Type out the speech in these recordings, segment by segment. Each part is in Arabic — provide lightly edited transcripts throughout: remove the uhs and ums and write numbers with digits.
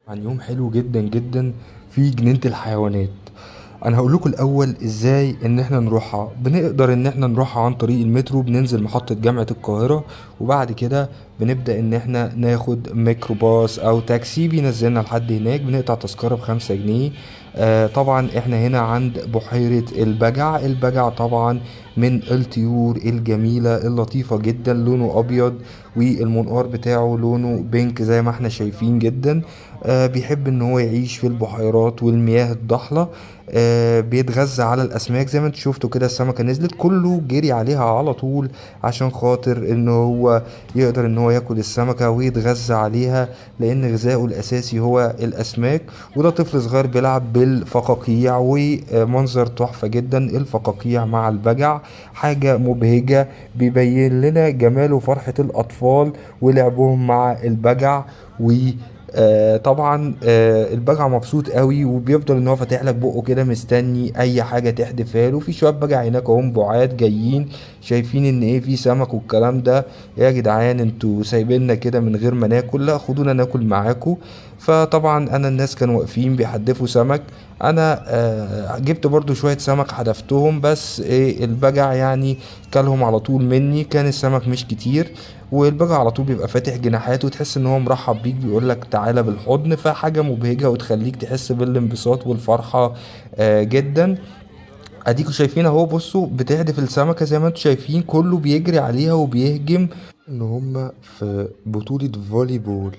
عن يوم حلو جدا جدا في جنينة الحيوانات. انا هقول لكم الاول ازاي ان احنا نروحها. بنقدر ان احنا نروحها عن طريق المترو، بننزل محطة جامعة القاهرة، وبعد كده بنبدأ ان احنا ناخد ميكروباص او تاكسي بينزلنا لحد هناك، بنقطع تذكرة ب5 جنيه. طبعا احنا هنا عند بحيرة البجع. البجع طبعا من الطيور الجميلة اللطيفة جدا، لونه ابيض والمنقار بتاعه لونه بينك زي ما احنا شايفين جدا. بيحب ان هو يعيش في البحيرات والمياه الضحلة. بيتغذى على الاسماك زي ما انتوا شفتوا كده. السمكة نزلت كله جري عليها على طول عشان خاطر ان هو يقدر ان هو ياكل السمكة ويتغذى عليها، لان غذائه الاساسي هو الاسماك. وده طفل صغير بيلعب بالفقاقيع، ومنظر تحفة جدا. الفقاقيع مع البجع حاجة مبهجة، بيبين لنا جمال وفرحة الأطفال ولعبهم مع البجع. و طبعا البجع مبسوط قوي، وبيفضل ان هو فاتح لك بقه كده مستني اي حاجه تحدفها له. في شويه بجع هناك اهم بعاد جايين شايفين ان ايه في سمك والكلام ده. يا جدعان انتوا سايبيننا كده من غير ما ناكل؟ لا، خدونا ناكل معاكم. فطبعا انا الناس كانوا واقفين بيحدفوا سمك. انا جبت برضو شويه سمك حدفتهم، بس ايه البجع يعني كلهم على طول مني. كان السمك مش كتير، والبجع على طول بيبقى فاتح جناحاته وتحس ان هو مرحب بيك، بيقولك تعالى بالحضن. فحاجة مبهجة وتخليك تحس بالانبساط والفرحة جدا. اديكوا شايفين اهو، بصوا بتهدف السمكة زي ما انتوا شايفين، كله بيجري عليها وبيهجم. ان هما في بطولة فولي بول،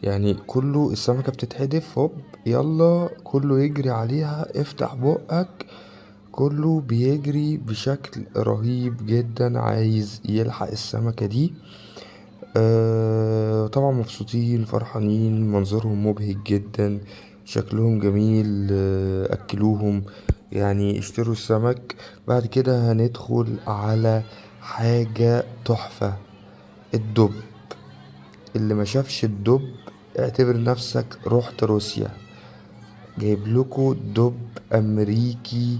يعني كله السمكة بتتهدف هوب، يلا كله يجري عليها، افتح بقك. كله بيجري بشكل رهيب جدا عايز يلحق السمكة دي. طبعا مبسوطين فرحانين، منظرهم مبهج جدا، شكلهم جميل. أكلوهم، يعني اشتروا السمك. بعد كده هندخل على حاجة تحفة، الدب. اللي ما شافش الدب اعتبر نفسك رحت روسيا. جايب لكم دب أمريكي.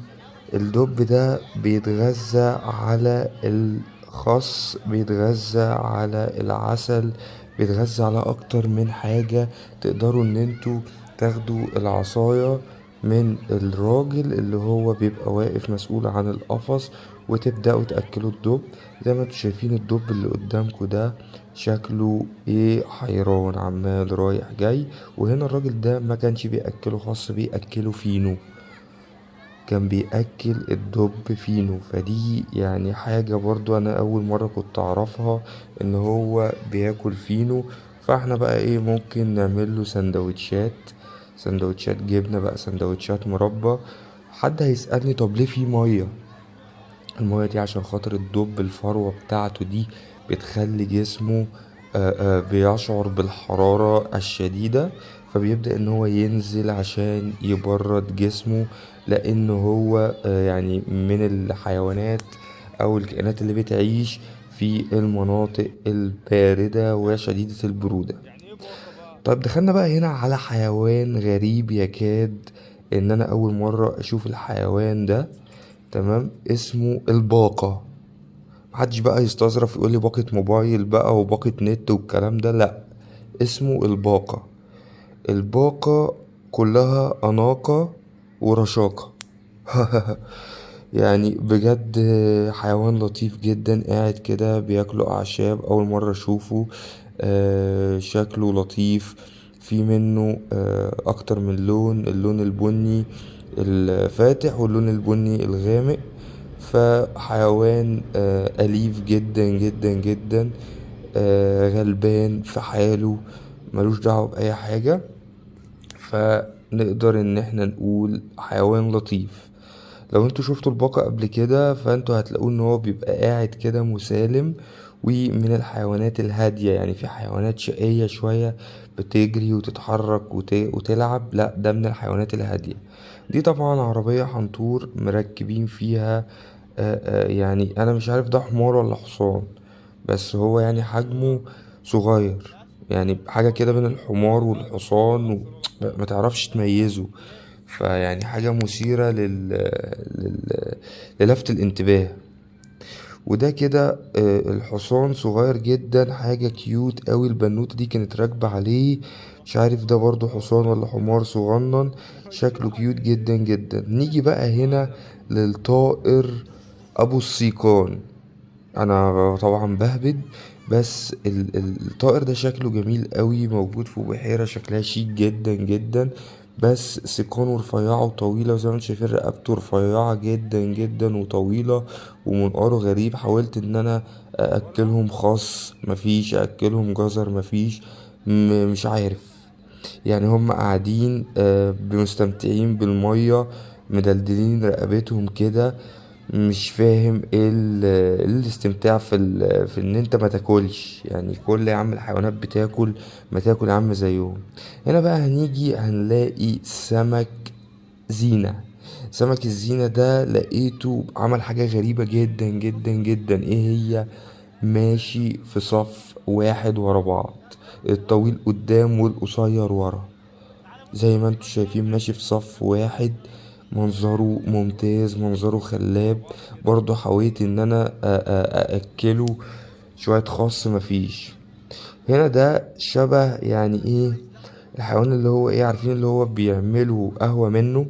الدب ده بيتغذى على الخس، بيتغذى على العسل، بيتغذى على أكتر من حاجة. تقدروا إن انتوا تاخدوا العصاية من الراجل اللي هو بيبقى واقف مسؤول عن القفص، وتبدأوا تأكلوا الدب. زي ما انتوا شايفين الدب اللي قدامكوا ده شكله ايه، حيران عمال رايح جاي. وهنا الراجل ده ما كانش بيأكله خاص، بيأكله فينو. كان بيأكل الدب فينو. فدي يعني حاجة برضو أنا أول مرة كنت أعرفها، إن هو بياكل فينو. فاحنا بقى ايه، ممكن نعمله سندوتشات، سندوتشات جبنة بقى، سندوتشات مربى. حد هيسألني طب ليه في مية؟ المية دي عشان خاطر الدب الفروة بتاعته دي بتخلي جسمه بيشعر بالحرارة الشديدة، فبيبدأ ان هو ينزل عشان يبرد جسمه. لان هو يعني من الحيوانات او الكائنات اللي بتعيش في المناطق الباردة وشديدة البرودة. طيب دخلنا بقى هنا على حيوان غريب يكاد ان انا اول مرة اشوف الحيوان ده. تمام، اسمه الباقة. محدش بقى يستظرف يقولي باقة موبايل بقى وباقة نت والكلام ده، لأ، اسمه الباقة. الباقة كلها أناقة ورشاقة. يعني بجد حيوان لطيف جدا، قاعد كده بياكلوا أعشاب. أول مرة أشوفه. شكله لطيف، في منه أكتر من لون، اللون البني الفاتح واللون البني الغامق. فحيوان أليف جدا جدا جدا، غلبان في حاله، ملوش دعوة بأي حاجة. فنقدر ان احنا نقول حيوان لطيف. لو انتوا شفتوا البقرة قبل كده فانتوا هتلاقوا ان هو بيبقى قاعد كده مسالم، ومن الحيوانات الهادية. يعني في حيوانات شقية شوية بتجري وتتحرك وتلعب، لا ده من الحيوانات الهادية. دي طبعا عربية حنطور مركبين فيها يعني انا مش عارف ده حمار ولا حصان، بس هو يعني حجمه صغير، يعني حاجة كده بين الحمار والحصان ما تعرفش تميزه. فيعني حاجة مثيرة للفت الانتباه. وده كده الحصان صغير جدا، حاجة كيوت قوي. البنوتة دي كانت راكبة عليه، مش عارف ده برضو حصان ولا حمار صغنن، شكله كيوت جدا جدا. نيجي بقى هنا للطائر ابو السيقان. انا طبعا بهبد، بس الطائر ده شكله جميل قوي، موجود في بحيرة شكلها شيك جدا جدا، بس سيقانه رفيعة وطويلة، وزي ما انتم شايفين رقبته رفيعة جدا جدا وطويلة، ومنقاره غريب. حاولت ان انا ااكلهم خس مفيش، ااكلهم جزر مفيش، مش عارف. يعني هم قاعدين مستمتعين بالمية، مدلدلين رقبتهم كده. مش فاهم إيه الاستمتاع في ان انت ما تاكلش. يعني كل يا عم الحيوانات بتاكل، ما تاكل يا عم زيهم. هنا بقى هنيجي هنلاقي سمك زينة. سمك الزينة ده لقيته عمل حاجة غريبة جدا جدا جدا. ايه هي؟ ماشي في صف واحد ورا بعض، الطويل قدام والقصير ورا، زي ما انتوا شايفين ماشي في صف واحد. منظره ممتاز، منظره خلاب. برضو حاولت ان انا ااكله شوية خاص مفيش. هنا ده شبه يعني ايه، الحيوان اللي هو ايه، عارفين اللي هو بيعملوا قهوة منه،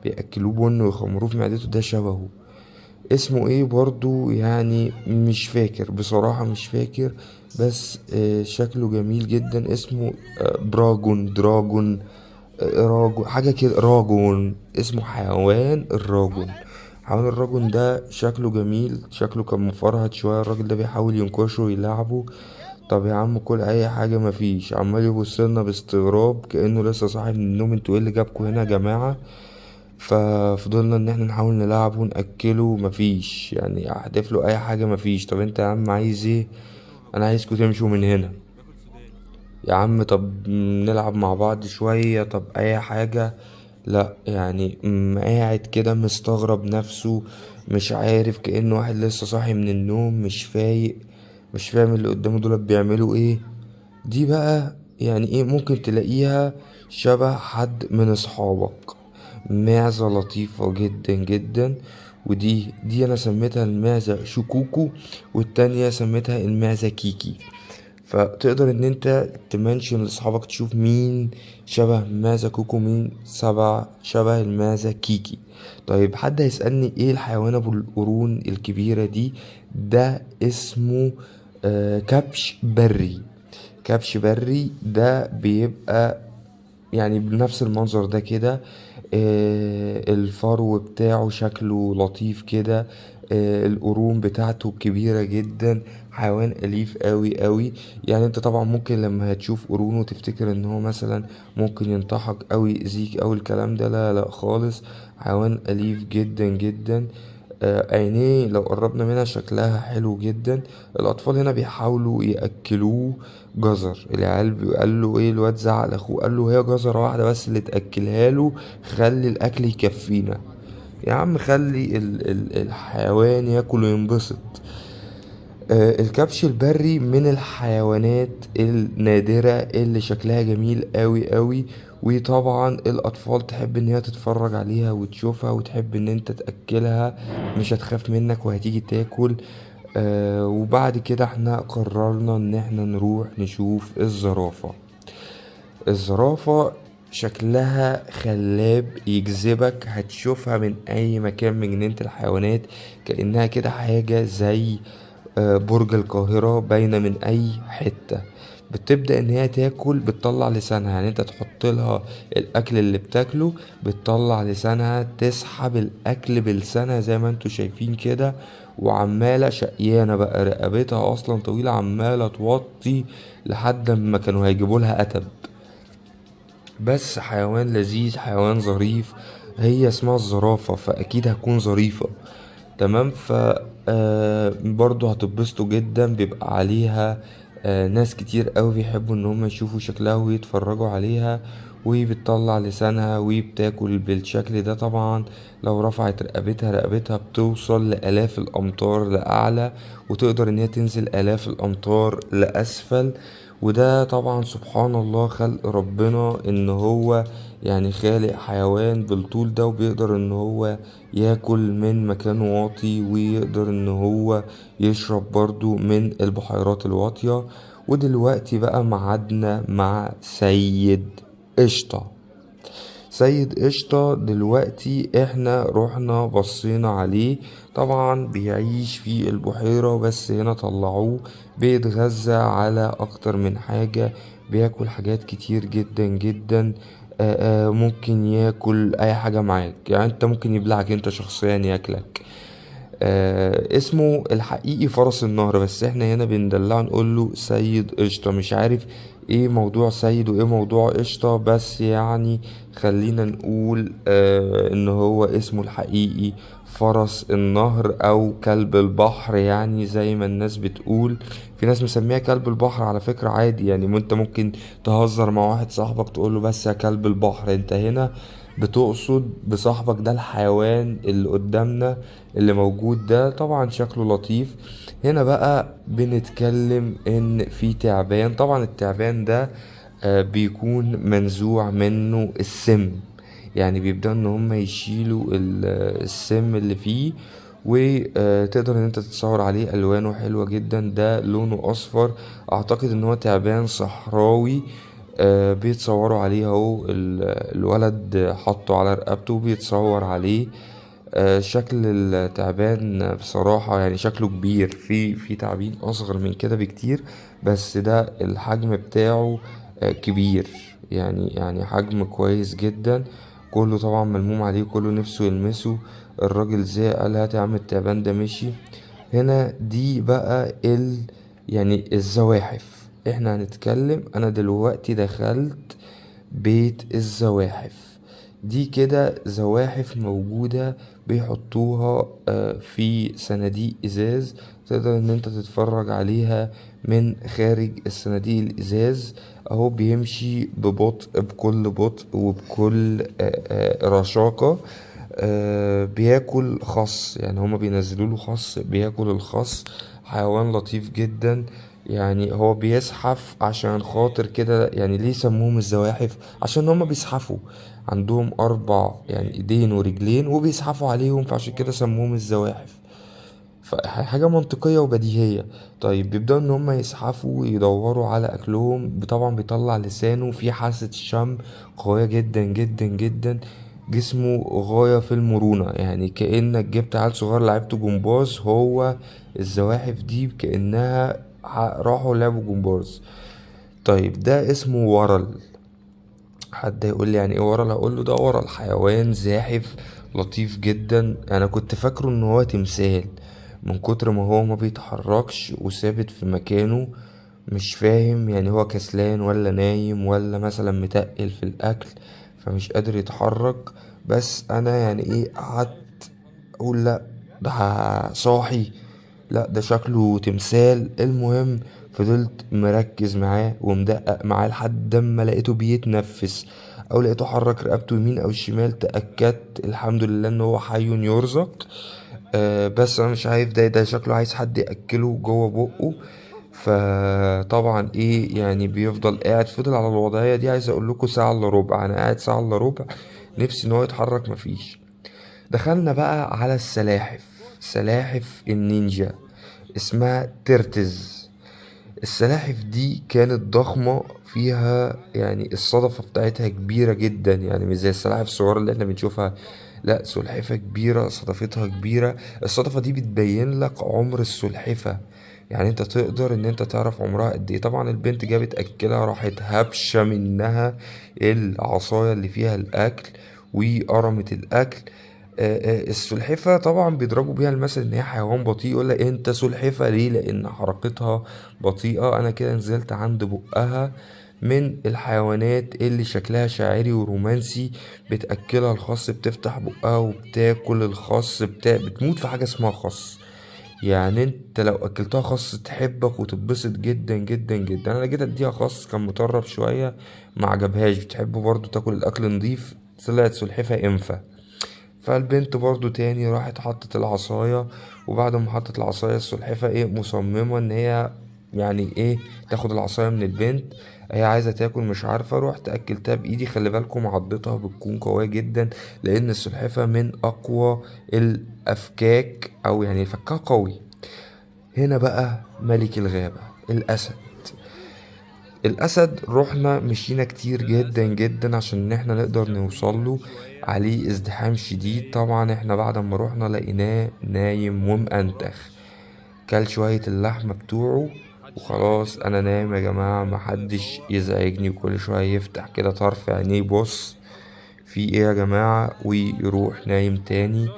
بيأكلوه بن ويخمروه في معدته، ده شبهه. اسمه ايه برضو يعني مش فاكر بصراحة، مش فاكر. بس شكله جميل جدا. اسمه دراجون، راجون حاجة كده، راجون اسمه حيوان الراجون. حيوان الراجون ده شكله جميل، شكله كان مفرهد شوية. الراجل ده بيحاول ينكشه ويلعبه. طب يا عم كل اي حاجة مفيش، عمال يبصلنا باستغراب كأنه لسه صاحي من النوم. انتوا ايه اللي جابكوا هنا يا جماعة؟ ففضلنا ان احنا نحاول نلعبه ونأكله، مفيش. يعني احدف له اي حاجة مفيش. طب انت يا عم عايز ايه؟ انا عايزكوا تمشوا من هنا يا عم. طب نلعب مع بعض شوية، طب اي حاجة. لا يعني قاعد كده مستغرب نفسه، مش عارف، كأنه واحد لسه صاحي من النوم مش فايق، مش فاهم اللي قدامه دول بيعملوا ايه. دي بقى يعني ايه، ممكن تلاقيها شبه حد من اصحابك. معزة لطيفة جدا جدا. ودي انا سميتها المعزة شكوكو، والتانية سميتها المعزة كيكي. فتقدر ان انت تمنشن لاصحابك تشوف مين شبه معزة كوكو، مين شبه المعزة كيكي. طيب حد هيسألني ايه الحيوان ابو القرون الكبيرة دي؟ ده اسمه كبش بري. كبش بري ده بيبقى يعني بنفس المنظر ده كده. الفرو بتاعه شكله لطيف كده. القرون بتاعته كبيرة جدا. حيوان أليف قوي قوي. يعني انت طبعا ممكن لما هتشوف قرونه تفتكر ان هو مثلا ممكن ينطحك او يأذيك او الكلام ده، لا لا خالص. حيوان أليف جدا جدا. عينيه لو قربنا منها شكلها حلو جدا. الأطفال هنا بيحاولوا يأكلوه جزر. العيال قال له ايه، الواد زعق لاخوه قال له هي جزرة واحدة بس اللي تأكلها له، خلي الأكل يكفينا. يا عم خلي الحيوان ياكل وينبسط. الكبش البري من الحيوانات النادرة اللي شكلها جميل قوي قوي. وطبعا الأطفال تحب ان هي تتفرج عليها وتشوفها، وتحب ان انت تأكلها، مش هتخاف منك وهتيجي تاكل. وبعد كده احنا قررنا ان احنا نروح نشوف الزرافة. الزرافة شكلها خلاب يجذبك، هتشوفها من اي مكان من جنينة الحيوانات، كأنها كده حاجة زي برج القاهرة باينة من اي حتة. بتبدأ ان هي تاكل، بتطلع لسانها، يعني انت تحط لها الاكل اللي بتاكله، بتطلع لسانها تسحب الاكل بلسانها زي ما انتوا شايفين كده. وعمالة شقيانة بقى، رقبتها اصلا طويلة، عمالة توطي لحد ما كانوا هيجيبوا لها قتب. بس حيوان لذيذ، حيوان ظريف. هي اسمها الزرافة فاكيد هتكون ظريفة. تمام. برضو هتتبسطوا جدا، بيبقى عليها ناس كتير قوي بيحبوا ان هم يشوفوا شكلها ويتفرجوا عليها. وبتطلع لسانها وبتاكل بالشكل ده. طبعا لو رفعت رقبتها بتوصل لآلاف الأمتار لأعلى، وتقدر ان هي تنزل آلاف الأمتار لأسفل. وده طبعا سبحان الله خلق ربنا ان هو يعني خالق حيوان بالطول ده، وبيقدر ان هو ياكل من مكان واطي، ويقدر ان هو يشرب برضو من البحيرات الواطية. ودلوقتي بقى معادنا مع سيد قشطة. سيد قشطة دلوقتي احنا رحنا بصينا عليه، طبعا بيعيش في البحيرة، بس هنا طلعوه بيتغذى على اكتر من حاجة، بياكل حاجات كتير جدا جدا. ممكن ياكل اي حاجة معاك، يعني انت ممكن يبلعك انت شخصيا ياكلك. اسمه الحقيقي فرس النهر، بس احنا هنا بندلعه نقول له سيد قشطة. مش عارف ايه موضوع سيد وايه موضوع قشطة، بس يعني خلينا نقول ان هو اسمه الحقيقي فرس النهر او كلب البحر، يعني زي ما الناس بتقول. في ناس مسميها كلب البحر على فكرة عادي، يعني انت ممكن تهزر مع واحد صاحبك تقوله بس يا كلب البحر، انت هنا بتقصد بصاحبك ده الحيوان اللي قدامنا اللي موجود ده. طبعا شكله لطيف. هنا بقى بنتكلم ان في تعبان، طبعا التعبان ده بيكون منزوع منه السم، يعني بيبدأوا ان هم يشيلوا السم اللي فيه. وتقدر ان انت تتصور عليه، الوانه حلوة جدا، ده لونه اصفر، اعتقد ان هو تعبان صحراوي. بيتصوروا عليه اهو، الولد حطه على رقبته بيتصور عليه. شكل التعبان بصراحة يعني شكله كبير، في تعابين أصغر من كده بكتير، بس ده الحجم بتاعه كبير، يعني حجم كويس جدا. كله طبعا ملموم عليه، كله نفسه يلمسه. الراجل زي قال هات يا عم التعبان ده، مشي. هنا دي بقى يعني الزواحف. احنا هنتكلم، انا دلوقتي دخلت بيت الزواحف. دي كده زواحف موجودة، بيحطوها في صناديق ازاز، تقدر ان انت تتفرج عليها من خارج الصناديق الازاز. اهو بيمشي ببطء، بكل بطء وبكل رشاقة. بياكل خس، يعني هما بينزلوا له خس بياكل الخس. حيوان لطيف جدا. يعني هو بيزحف عشان خاطر كده، يعني ليه سموهم الزواحف؟ عشان هما بيزحفوا، عندهم اربع يعني ايدين ورجلين وبيزحفوا عليهم، فعشان كده سموهم الزواحف. فحاجة منطقية وبديهية. طيب بيبدأوا ان هم يزحفوا ويدوروا على اكلهم، طبعا بيطلع لسانه في حاسة شم قوية جدا جدا جدا. جسمه غاية في المرونة، يعني كأنك جبت عيل صغير لعبته جمباز، هو الزواحف دي كأنها راحوا لعبوا جمباز. طيب ده اسمه ورل. حد يقول لي يعني ايه ورل؟ هقول له ده ورل، حيوان زاحف لطيف جدا. انا كنت فاكره ان هو تمثال من كتر ما هو ما بيتحركش وثابت في مكانه. مش فاهم يعني هو كسلان ولا نايم ولا مثلا متقل في الاكل فمش قادر يتحرك. بس انا يعني ايه قعدت اقول لا ده صاحي، لا ده شكله تمثال. المهم فضلت مركز معاه ومدقق معاه لحد ما لقيته بيتنفس، او لقيته حرك رقبته يمين او شمال، تأكدت الحمد لله ان هو حي يرزق. بس انا مش عارف ده شكله عايز حد يأكله جوه بقه. فطبعا ايه يعني بيفضل قاعد، فضل على الوضعية دي عايز اقول لكم ساعة الا ربع، انا قاعد ساعة الا ربع نفسي ان هو يتحرك مفيش. دخلنا بقى على السلاحف، سلاحف النينجا، اسمها ترتز. السلاحف دي كانت ضخمة، فيها يعني الصدفة بتاعتها كبيرة جدا، يعني مش زي السلاحف الصغيرة اللي احنا بنشوفها، لا سلحفة كبيرة صدفتها كبيرة. الصدفة دي بتبين لك عمر السلحفة، يعني انت تقدر ان انت تعرف عمرها قد ايه. طبعا البنت جابت اكلها، راحت هبشة منها العصاية اللي فيها الاكل وقرمت الاكل. السلحفة طبعا بيضربوا بيها المثل ان هي حيوان بطيء، يقول لك انت سلحفة ليه؟ لان حركتها بطيئة. انا كده نزلت عند بقها. من الحيوانات اللي شكلها شاعري ورومانسي، بتأكلها الخس، بتفتح بقها وبتاكل الخس، بتموت في حاجة اسمها خس. يعني انت لو اكلتها خس تحبك وتتبسط جدا جدا جدا. انا جيت اديها خس كان مطرب شوية، ما عجبهاش، بتحب برضو تاكل الاكل نضيف، طلعت سلحفة انفة. فالبنت برضو تاني راحت حطت العصاية، وبعد ما حطت العصاية السلحفة ايه مصممة ان هي يعني ايه، تاخد العصاية من البنت، هي عايزة تاكل مش عارفة، روحت اكلتها بايدي. خلي بالكم عضتها بتكون قوية جدا، لان السلحفة من اقوى الافكاك، او يعني فكها قوي. هنا بقى ملك الغابة، الاسد. الاسد رحنا مشينا كتير جدا جدا عشان ان احنا نقدر نوصله، عليه ازدحام شديد. طبعا احنا بعد ما رحنا لقيناه نايم ومأنتخ، كل شوية اللحمة بتوعه وخلاص. انا نايم يا جماعة، محدش يزعجني. وكل شوية يفتح كده طرف عينيه، بص في ايه يا جماعة، ويروح نايم تاني.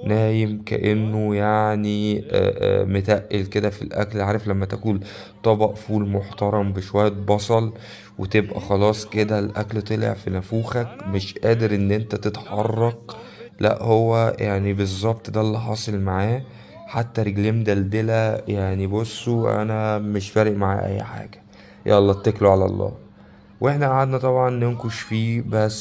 نايم كأنه يعني متقل كده في الأكل. عارف لما تاكل طبق فول محترم بشوية بصل، وتبقى خلاص كده الأكل طلع في نافوخك، مش قادر إن أنت تتحرك؟ لا، هو يعني بالظبط ده اللي حاصل معاه. حتى رجليه مدلدلة. يعني بصوا، أنا مش فارق معايا أي حاجة، يلا اتكلوا على الله. واحنا قعدنا طبعا ننكش فيه بس